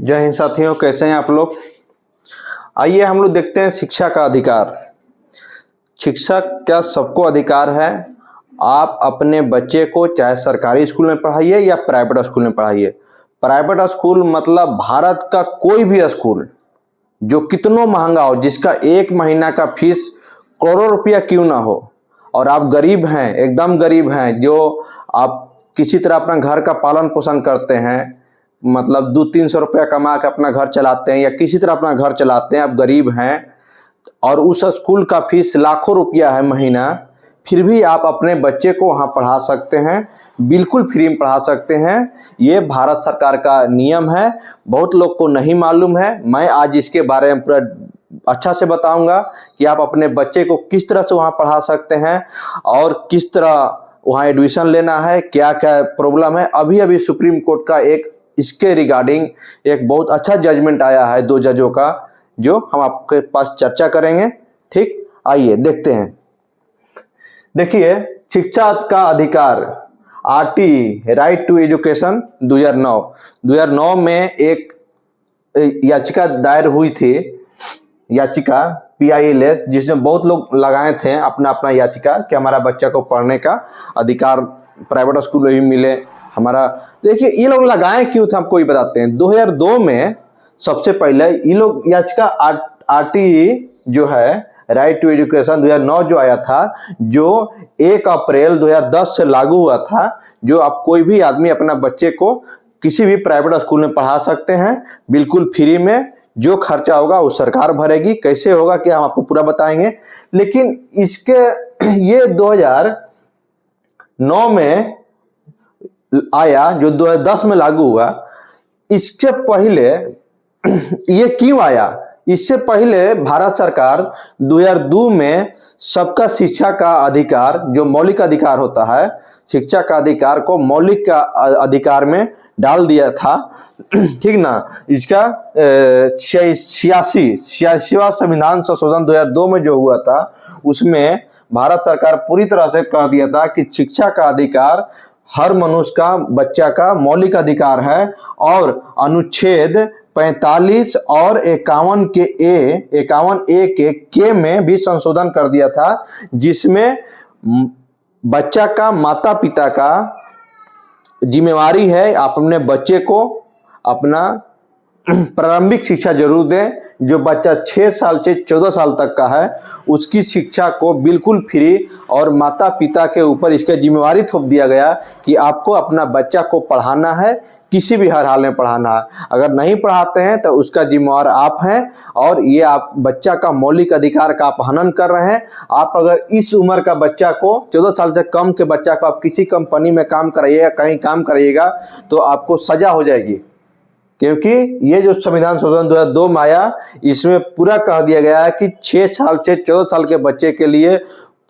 जय हिंद साथियों, कैसे हैं आप लोग। आइए हम लोग देखते हैं शिक्षा का अधिकार। शिक्षा क्या सबको अधिकार है। आप अपने बच्चे को चाहे सरकारी स्कूल में पढ़ाइए या प्राइवेट स्कूल में पढ़ाइए। प्राइवेट स्कूल मतलब भारत का कोई भी स्कूल जो कितना महंगा हो, जिसका एक महीना का फीस करोड़ों रुपया क्यों ना हो, और आप गरीब हैं, एकदम गरीब हैं, जो आप किसी तरह अपना घर का पालन पोषण करते हैं, मतलब 200-300 रुपया कमा के अपना घर चलाते हैं या किसी तरह अपना घर चलाते हैं, आप गरीब हैं और उस स्कूल का फीस लाखों रुपया है महीना, फिर भी आप अपने बच्चे को वहाँ पढ़ा सकते हैं, बिल्कुल फ्री में पढ़ा सकते हैं। ये भारत सरकार का नियम है, बहुत लोग को नहीं मालूम है। मैं आज इसके बारे में पूरा अच्छा से बताऊंगा कि आप अपने बच्चे को किस तरह से वहाँ पढ़ा सकते हैं और किस तरह वहाँ एडमिशन लेना है, क्या क्या प्रॉब्लम है। अभी अभी सुप्रीम कोर्ट का एक इसके रिगार्डिंग एक बहुत अच्छा जजमेंट आया है 2 जजों का, जो हम आपके पास चर्चा करेंगे। ठीक, आइए देखते हैं। देखिए, शिक्षा का अधिकार आरटी राइट टू एजुकेशन 2009 में एक याचिका दायर हुई थी, याचिका PILS, जिसमें बहुत लोग लगाए थे अपना अपना याचिका कि हमारा बच्चा को पढ़ने का अधिकार प्राइवेट स्कूल में भी मिले हमारा। देखिए, ये लोग लगाए क्यों थे, आपको ये बताते हैं। 2002 में सबसे पहले ये लोग याचिका आरटी जो है राइट टू एजुकेशन 2009 जो आया था, जो 1 अप्रैल 2010 से लागू हुआ था, जो आप कोई भी आदमी अपना बच्चे को किसी भी प्राइवेट स्कूल में पढ़ा सकते हैं बिल्कुल फ्री में। जो खर्चा होगा वो सरकार भरेगी। कैसे होगा कि हम आपको पूरा बताएंगे। लेकिन इसके ये 2009 में आया, जो 2010 में लागू हुआ। इससे पहले ये क्यों आया? इससे पहले भारत सरकार 2002 में सबका शिक्षा का अधिकार, जो मौलिक अधिकार होता है, शिक्षा का अधिकार को मौलिक का अधिकार में डाल दिया था। ठीक ना। इसका 86वां संविधान संशोधन 2002 में जो हुआ था, उसमें भारत सरकार पूरी तरह से कह दिया था कि शिक्षा का अधिकार हर मनुष्य का, बच्चा का मौलिक अधिकार है। और अनुच्छेद 45 और 51A के में भी संशोधन कर दिया था, जिसमें बच्चा का माता पिता का जिम्मेवारी है आप अपने बच्चे को अपना प्रारंभिक शिक्षा जरूर दें। जो बच्चा 6 साल से 14 साल तक का है, उसकी शिक्षा को बिल्कुल फ्री, और माता पिता के ऊपर इसका जिम्मेवारी थोप दिया गया कि आपको अपना बच्चा को पढ़ाना है, किसी भी हर हाल में पढ़ाना है। अगर नहीं पढ़ाते हैं तो उसका जिम्मेवार आप हैं, और ये आप बच्चा का मौलिक अधिकार का आप हनन कर रहे हैं। आप अगर इस उम्र का बच्चा को, 14 साल से कम के बच्चा को आप किसी कंपनी में काम कराइएगा, कहीं काम कराइएगा, तो आपको सजा हो जाएगी। क्योंकि ये जो संविधान संशोधन 2002 में आया, इसमें पूरा कह दिया गया है कि 6 साल से 14 साल के बच्चे के लिए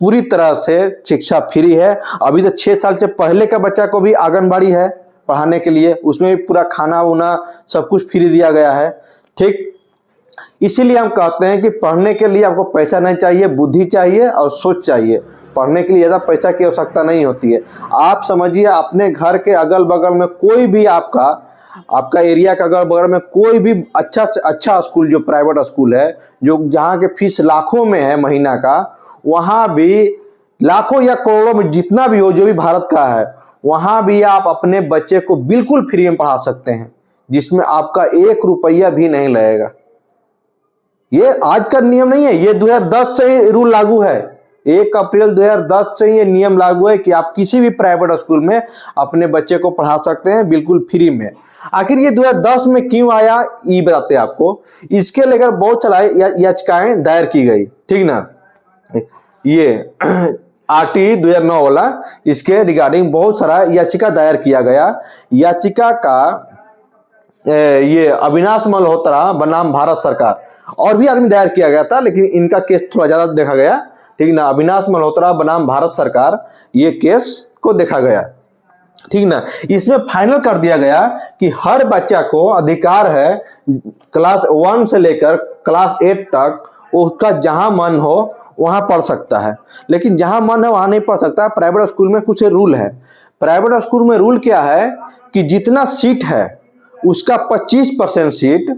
पूरी तरह से शिक्षा फ्री है। अभी तो 6 साल से पहले का बच्चा को भी आंगनबाड़ी है पढ़ाने के लिए, उसमें भी पूरा खाना उना सब कुछ फ्री दिया गया है। ठीक, इसीलिए हम कहते हैं कि पढ़ने के लिए आपको पैसा नहीं चाहिए, बुद्धि चाहिए और सोच चाहिए। पढ़ने के लिए ज़्यादा पैसा की आवश्यकता नहीं होती है। आप समझिए, अपने घर के अगल बगल में कोई भी आपका एरिया का अगल बगल में कोई भी अच्छा से अच्छा स्कूल, जो प्राइवेट स्कूल है, जो जहाँ के फीस लाखों में है महीना का, वहाँ भी लाखों या करोड़ों में जितना भी हो, जो भी भारत का है, वहाँ भी आप अपने बच्चे को बिल्कुल फ्री में पढ़ा सकते हैं, जिसमें आपका 1 रुपया भी नहीं लगेगा। ये आज का नियम नहीं है, ये 2010 से ही रूल लागू है। 1 अप्रैल 2010 से ये नियम लागू है कि आप किसी भी प्राइवेट स्कूल में अपने बच्चे को पढ़ा सकते हैं बिल्कुल फ्री में। आखिर ये 2010 में क्यों आया, ये बताते हैं आपको। इसके लेकर बहुत सारा याचिकाएं दायर की गई। ठीक ना। ये आरटी 2009 वाला, इसके रिगार्डिंग बहुत सारा याचिका दायर किया गया। याचिका का ये अविनाश मल्होत्रा बनाम भारत सरकार, और भी आदमी दायर किया गया था, लेकिन इनका केस थोड़ा ज्यादा देखा गया। ठीक ना। अविनाश मल्होत्रा बनाम भारत सरकार, ये केस को देखा गया। ठीक ना। इसमें फाइनल कर दिया गया कि हर बच्चा को अधिकार है क्लास 1 से लेकर क्लास 8 तक, उसका जहां मन हो वहां पढ़ सकता है। लेकिन जहां मन है वहां नहीं पढ़ सकता। प्राइवेट स्कूल में कुछ रूल है। प्राइवेट स्कूल में रूल क्या है कि जितना सीट है उसका 25% सीट,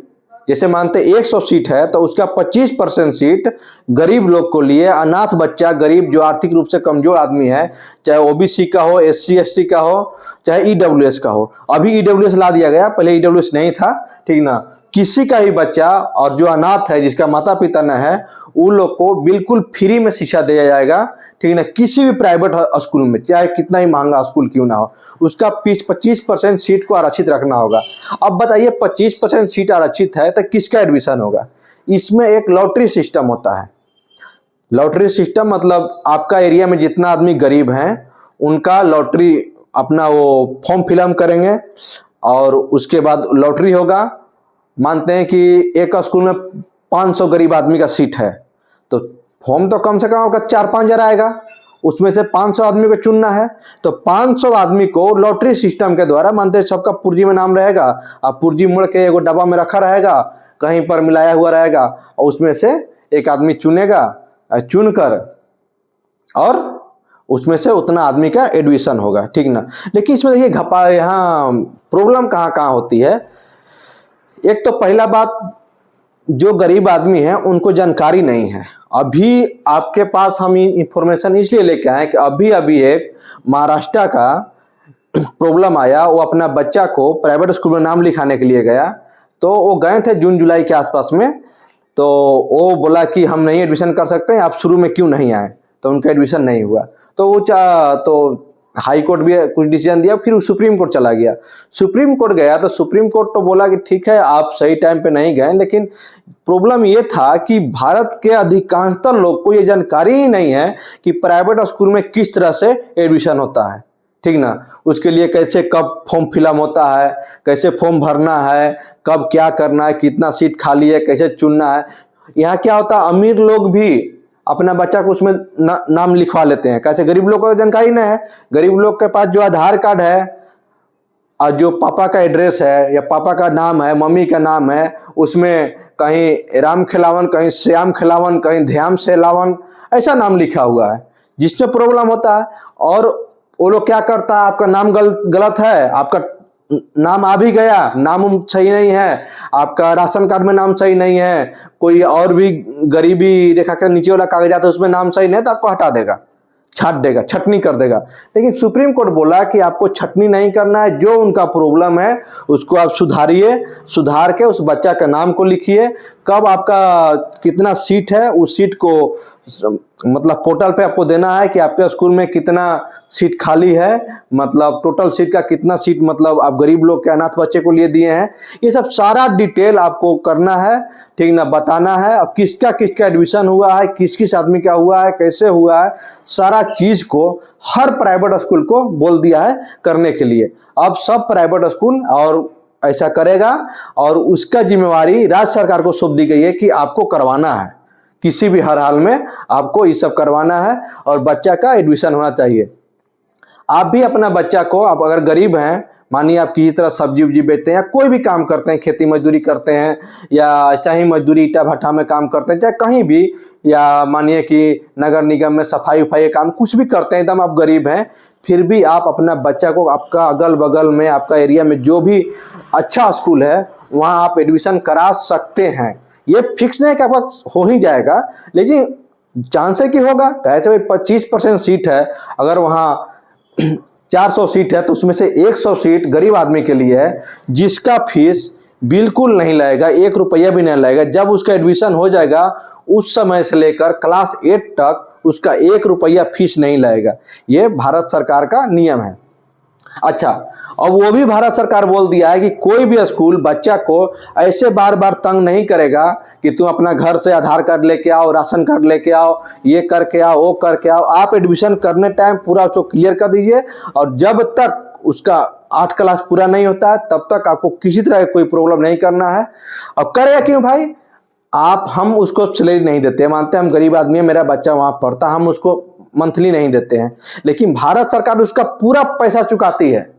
जैसे मानते 100 सीट है तो उसका 25% सीट गरीब लोग को लिए, अनाथ बच्चा, गरीब जो आर्थिक रूप से कमजोर आदमी है, चाहे ओबीसी का हो, एससी एसटी का हो, चाहे ईडब्ल्यूएस का हो। अभी ईडब्ल्यूएस ला दिया गया, पहले ईडब्ल्यूएस नहीं था, ठीक ना। किसी का भी बच्चा और जो अनाथ है, जिसका माता पिता न है, उन लोग को बिल्कुल फ्री में शिक्षा दिया जाएगा, ठीक ना। किसी भी प्राइवेट स्कूल में, चाहे कितना ही महंगा स्कूल क्यों ना हो, उसका 25% सीट को आरक्षित रखना होगा। अब बताइए 25% सीट आरक्षित है तो किसका एडमिशन होगा? इसमें एक लॉटरी सिस्टम होता है। लॉटरी सिस्टम मतलब आपका एरिया में जितना आदमी गरीब हैं उनका लॉटरी, अपना वो फॉर्म फिलअप करेंगे और उसके बाद लॉटरी होगा। मानते हैं कि एक स्कूल में 500 गरीब आदमी का सीट है, तो फॉर्म तो कम से कम आपका 4-5 हजार आएगा, उसमें से 500 आदमी को चुनना है। तो 500 आदमी को लॉटरी सिस्टम के द्वारा, मानते हैं सबका पुर्जी में नाम रहेगा, अब पुर्जी मुड़ के एगो डब्बा में रखा रहेगा, कहीं पर मिलाया हुआ रहेगा, और उसमें से एक आदमी चुनेगा, चुनकर और उसमें से उतना आदमी का एडमिशन होगा, ठीक ना। लेकिन इसमें देखिए यहाँ प्रॉब्लम कहाँ कहाँ होती है। एक तो पहला बात, जो गरीब आदमी है उनको जानकारी नहीं है। अभी आपके पास हम इंफॉर्मेशन इसलिए लेके आए कि अभी अभी एक महाराष्ट्र का प्रॉब्लम आया। वो अपना बच्चा को प्राइवेट स्कूल में नाम लिखाने के लिए गया, तो वो गए थे जून जुलाई के आसपास में, तो वो बोला कि हम नहीं एडमिशन कर सकते हैं, आप शुरू में क्यों नहीं आए, तो उनका एडमिशन नहीं हुआ। तो वो तो हाई कोर्ट भी कुछ डिसीजन दिया, फिर सुप्रीम कोर्ट चला गया। सुप्रीम कोर्ट गया तो सुप्रीम कोर्ट तो बोला कि ठीक है आप सही टाइम पे नहीं गए, लेकिन प्रॉब्लम ये था कि भारत के अधिकांशतर लोग को ये जानकारी ही नहीं है कि प्राइवेट स्कूल में किस तरह से एडमिशन होता है, ठीक ना। उसके लिए कैसे कब फॉर्म फिलअप होता है, कैसे फॉर्म भरना है, कब क्या करना है, कितना सीट खाली है, कैसे चुनना है। यहाँ क्या होता है, अमीर लोग भी अपना बच्चा को उसमें नाम लिखवा लेते हैं, कैसे गरीब लोग को जानकारी नहीं है। गरीब लोग के पास जो आधार कार्ड है और जो पापा का एड्रेस है या पापा का नाम है, मम्मी का नाम है, उसमें कहीं राम खिलावन, कहीं श्याम खिलावन, कहीं ध्यान सेलावन, ऐसा नाम लिखा हुआ है, जिससे प्रॉब्लम होता है। और वो लोग क्या करता है, आपका नाम गलत है, आपका नाम आ भी गया, नाम सही नहीं है, आपका राशन कार्ड में नाम सही नहीं है, कोई और भी गरीबी रेखा के नीचे वाला कागजात है उसमें नाम सही नहीं है, तो आपको हटा देगा, छाट देगा, छटनी कर देगा। लेकिन सुप्रीम कोर्ट बोला कि आपको छटनी नहीं करना है, जो उनका प्रॉब्लम है उसको आप सुधारिए, सुधार के उस बच्चा का नाम को लिखिए, कब आपका कितना सीट है उस सीट को मतलब पोर्टल पे आपको देना है कि आपके स्कूल में कितना सीट खाली है, मतलब टोटल सीट का कितना सीट मतलब आप गरीब लोग के अनाथ बच्चे को लिए दिए हैं। ये सब सारा डिटेल आपको करना है, ठीक ना, बताना है, और किसका किसका एडमिशन हुआ है, किस किस आदमी का हुआ है, कैसे हुआ है, सारा चीज को हर प्राइवेट स्कूल को बोल दिया है करने के लिए। अब सब प्राइवेट स्कूल और ऐसा करेगा, और उसका जिम्मेवारी राज्य सरकार को सौंप दी गई है कि आपको करवाना है, किसी भी हर हाल में आपको ये सब करवाना है और बच्चा का एडमिशन होना चाहिए। आप भी अपना बच्चा को, आप अगर गरीब हैं, मानिए आप किसी तरह सब्जी उब्जी बेचते हैं या कोई भी काम करते हैं, खेती मजदूरी करते हैं, या चाहे मजदूरी ईटा भट्टा में काम करते हैं, चाहे कहीं भी, या मानिए कि नगर निगम में सफाई उफाई काम कुछ भी करते हैं, एकदम आप गरीब हैं, फिर भी आप अपना बच्चा को आपका अगल बगल में, आपका एरिया में जो भी अच्छा स्कूल है वहाँ आप एडमिशन करा सकते हैं। ये फिक्स नहीं है कि आपका हो ही जाएगा, लेकिन चांस है कि होगा। कैसे भाई 25% सीट है, अगर वहाँ 400 सीट है तो उसमें से 100 सीट गरीब आदमी के लिए है, जिसका फीस बिल्कुल नहीं लगेगा, 1 रुपया भी नहीं लगेगा। जब उसका एडमिशन हो जाएगा उस समय से लेकर क्लास 8 तक उसका 1 रुपया फीस नहीं लगेगा। ये भारत सरकार का नियम है। अच्छा, अब वो भी भारत सरकार बोल दिया है कि कोई भी स्कूल बच्चा को ऐसे बार बार तंग नहीं करेगा कि तुम अपना घर से आधार कार्ड लेके आओ, राशन कार्ड लेके आओ, ये करके आओ, वो करके आओ। आप एडमिशन करने टाइम पूरा उसको क्लियर कर दीजिए, और जब तक उसका 8 क्लास पूरा नहीं होता है तब तक आपको किसी तरह का कोई प्रॉब्लम नहीं करना है। अब करेगा क्यों भाई, हम उसको सैलरी नहीं देते, मानते हैं हम गरीब आदमी है, मेरा बच्चा वहां पढ़ता, हम उसको मंथली नहीं देते हैं, लेकिन भारत सरकार उसका पूरा पैसा चुकाती है।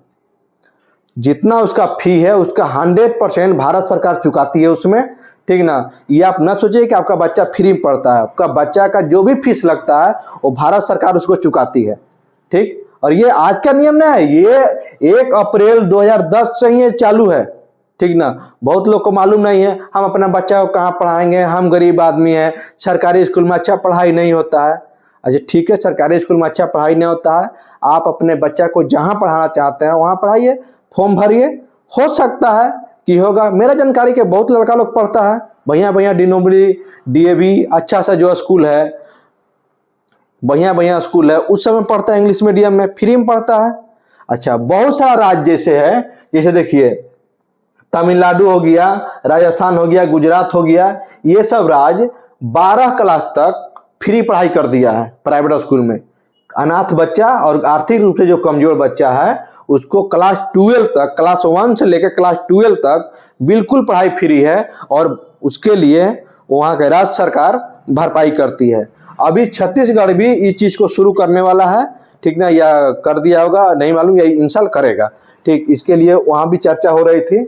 जितना उसका फी है उसका 100% भारत सरकार चुकाती है उसमें, ठीक ना। ये आप ना सोचिए कि आपका बच्चा फ्री में पढ़ता है, आपका बच्चा का जो भी फीस लगता है वो भारत सरकार उसको चुकाती है, ठीक। और ये आज का नियम ना है, ये 1 अप्रैल 2010 से ये चालू है। ठीक ना। बहुत लोग को मालूम नहीं है, हम अपना बच्चा को कहाँ पढ़ाएंगे, हम गरीब आदमी हैं, सरकारी स्कूल में अच्छा पढ़ाई नहीं होता है। अच्छा ठीक है, सरकारी स्कूल में अच्छा पढ़ाई नहीं होता है, आप अपने बच्चा को जहाँ पढ़ाना चाहते हैं वहाँ पढ़ाइए, फॉर्म भरिए, हो सकता है कि होगा। मेरा जानकारी के बहुत लड़का लोग पढ़ता है, बढ़िया बढ़िया डिनोबली, डीएवी अच्छा सा जो स्कूल है, बढ़िया बढ़िया स्कूल है, उस समय पढ़ता है इंग्लिश मीडियम में, फ्री में पढ़ता है। अच्छा बहुत सारा राज्य जैसे है, जैसे देखिए तमिलनाडु हो गया, राजस्थान हो गया, गुजरात हो गया, ये सब राज्य 12 क्लास तक फ्री पढ़ाई कर दिया है प्राइवेट स्कूल में। अनाथ बच्चा और आर्थिक रूप से जो कमजोर बच्चा है उसको क्लास 12 तक, क्लास 1 से लेकर क्लास 12 तक बिल्कुल पढ़ाई फ्री है, और उसके लिए वहाँ के राज्य सरकार भरपाई करती है। अभी छत्तीसगढ़ भी इस चीज को शुरू करने वाला है, ठीक ना, या कर दिया होगा नहीं मालूम, या इन साल करेगा। ठीक, इसके लिए वहां भी चर्चा हो रही थी।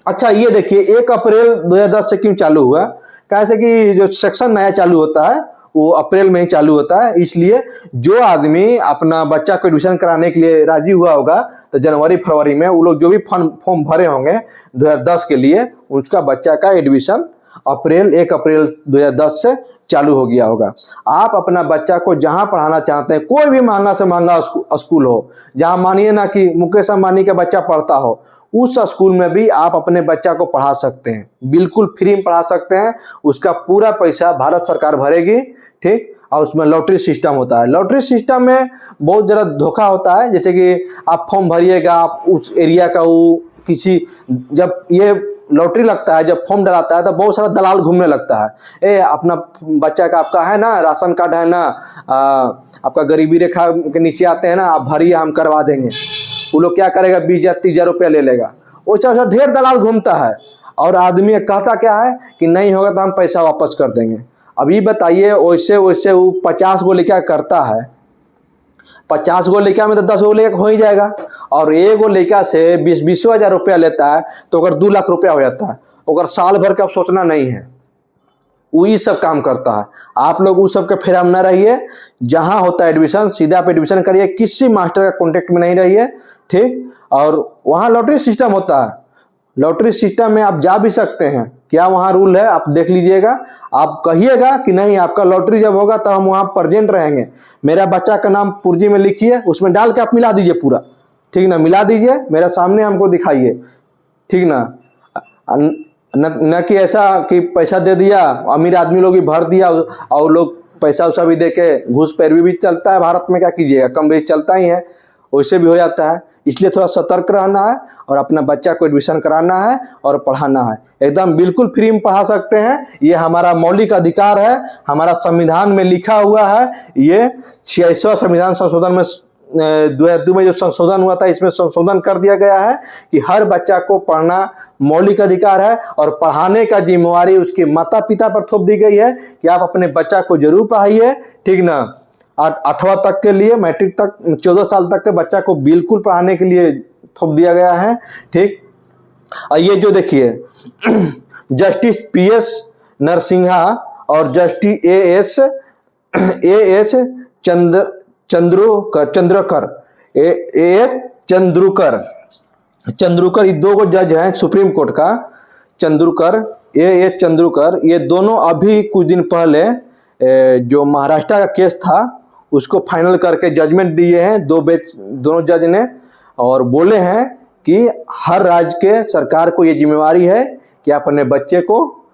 अच्छा ये देखिए 1 अप्रैल 2010 से क्यों चालू हुआ, कैसे कि जो सेक्शन नया चालू होता है वो अप्रैल में ही चालू होता है, इसलिए जो आदमी अपना बच्चा को एडमिशन कराने के लिए राजी हुआ होगा तो जनवरी फरवरी में वो लोग जो भी फॉर्म भरे होंगे 2010 के लिए, उसका बच्चा का एडमिशन 1 अप्रैल 2010 से चालू हो गया होगा। आप अपना बच्चा को जहां पढ़ाना चाहते हैं, कोई भी महंगा से महंगा स्कूल हो, जहां मानिए ना कि मुकेश अंबानी का बच्चा पढ़ता हो, उस स्कूल में भी आप अपने बच्चा को पढ़ा सकते हैं, बिल्कुल फ्री में पढ़ा सकते हैं। उसका पूरा पैसा भारत सरकार भरेगी, ठीक। और उसमें लॉटरी सिस्टम होता है। लॉटरी सिस्टम में बहुत ज़रा धोखा होता है, जैसे कि आप फॉर्म भरिएगा, आप उस एरिया का वो किसी, जब ये लॉटरी लगता है, जब फॉर्म डलाता है तो बहुत सारा दलाल घूमने लगता है, अपना बच्चा का आपका है ना, राशन कार्ड है ना, आपका गरीबी रेखा के नीचे आते हैं ना, आप भरिए हम करवा देंगे। वो लोग क्या करेगा, 20,000 30,000 रुपया ले लेगा। वो चाहे ढेर दलाल घूमता है, और आदमी कहता क्या है कि नहीं होगा तो हम पैसा वापस कर देंगे। अभी बताइए वैसे वैसे वो 50 गो लेकर करता है, 50 गो लेकर में तो 10 गो लेकर हो ही जाएगा, और एक गो लेकर से 20 हजार रुपया लेता है तो अगर 2 लाख रुपया हो जाता है, अगर साल भर का सोचना नहीं है, वही सब काम करता है। आप लोग उस सब के फेरा में न रहिए, जहां होता है एडमिशन सीधा आप एडमिशन करिए, किसी मास्टर का कॉन्टेक्ट में नहीं रहिए, ठीक। और वहां लॉटरी सिस्टम होता है, लॉटरी सिस्टम में आप जा भी सकते हैं, क्या वहां रूल है आप देख लीजिएगा। आप कहिएगा कि नहीं आपका लॉटरी जब होगा तो हम वहां प्रेजेंट रहेंगे, मेरा बच्चा का नाम पुर्जी में लिखिए, उसमें डाल के आप मिला दीजिए पूरा, ठीक ना, मिला दीजिए, मेरे सामने हमको दिखाइए, ठीक ना। न कि ऐसा कि पैसा दे दिया, अमीर आदमी लोग भी भर दिया, और लोग पैसा उसा भी दे के घूस पैरवी भी चलता है भारत में, क्या कीजिएगा, कम बेशी चलता ही है, वैसे भी हो जाता है। इसलिए थोड़ा सतर्क रहना है, और अपना बच्चा को एडमिशन कराना है और पढ़ाना है, एकदम बिल्कुल फ्री में पढ़ा सकते हैं। ये हमारा मौलिक अधिकार है, हमारा संविधान में लिखा हुआ है। ये 86वां संविधान संशोधन में 2002 में जो संशोधन हुआ था, इसमें संशोधन कर दिया गया है कि हर बच्चा को पढ़ना मौलिक अधिकार है, और पढ़ाने का जिम्मेवारी उसके माता पिता पर थोप दी गई है कि आप अपने बच्चा को जरूर पढ़ाइए, ठीक ना। 8वां तक के लिए, मैट्रिक तक 14 साल तक के बच्चा को बिल्कुल पढ़ाने के लिए थोप दिया गया है, ठीक। ये जो देखिए जस्टिस PS नरसिंहा और जस्टिस AS चंद्रूकर, ये 2 जज हैं सुप्रीम कोर्ट का, चंद्रूकर, ये दोनों अभी कुछ दिन पहले जो महाराष्ट्र का केस था उसको फाइनल करके जजमेंट दिए हैं दोनों जज ने, और बोले हैं कि हर राज्य के सरकार को ये जिम्मेवारी है कि अपने बच्चे को,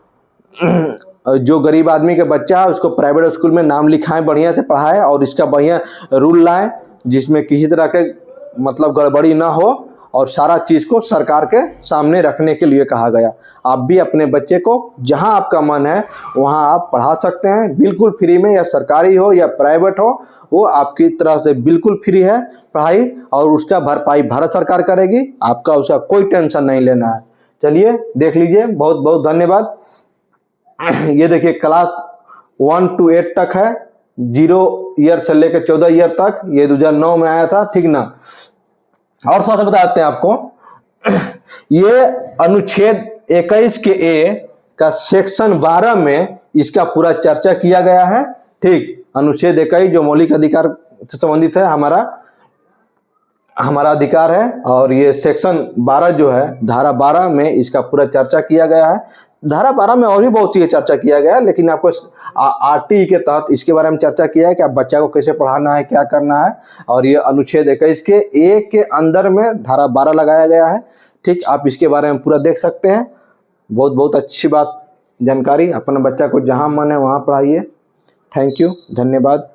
जो गरीब आदमी का बच्चा है उसको प्राइवेट स्कूल में नाम लिखाएं, बढ़िया से पढ़ाएं, और इसका बढ़िया रूल लाएं जिसमें किसी तरह के मतलब गड़बड़ी ना हो, और सारा चीज को सरकार के सामने रखने के लिए कहा गया। आप भी अपने बच्चे को जहां आपका मन है वहां आप पढ़ा सकते हैं, बिल्कुल फ्री में, या सरकारी हो या प्राइवेट हो, वो आपकी तरह से बिल्कुल फ्री है पढ़ाई, और उसका भरपाई भारत सरकार करेगी, आपका उसका कोई टेंशन नहीं लेना है। चलिए देख लीजिए, बहुत बहुत धन्यवाद। ये देखिए क्लास 1 to 8 तक है, 0 ईयर से लेकर 14 ईयर तक, ये 2009 में आया था, ठीक ना। और थोड़ा सा बताते हैं आपको, ये अनुच्छेद 21 के A का सेक्शन 12 में इसका पूरा चर्चा किया गया है, ठीक। अनुच्छेद 21 जो मौलिक अधिकार से संबंधित है हमारा, हमारा अधिकार है। और ये सेक्शन 12 जो है, धारा 12 में इसका पूरा चर्चा किया गया है। धारा 12 में और भी बहुत चीज़ें चर्चा किया गया है, लेकिन आपको आरटीई के तहत इसके बारे में चर्चा किया है कि आप बच्चा को कैसे पढ़ाना है, क्या करना है। और ये अनुच्छेद 21 के एक के अंदर में धारा 12 लगाया गया है। ठीक, आप इसके बारे में पूरा देख सकते हैं। बहुत बहुत अच्छी बात, जानकारी। अपने बच्चा को जहाँ मन है वहाँ पढ़ाइए। थैंक यू, धन्यवाद।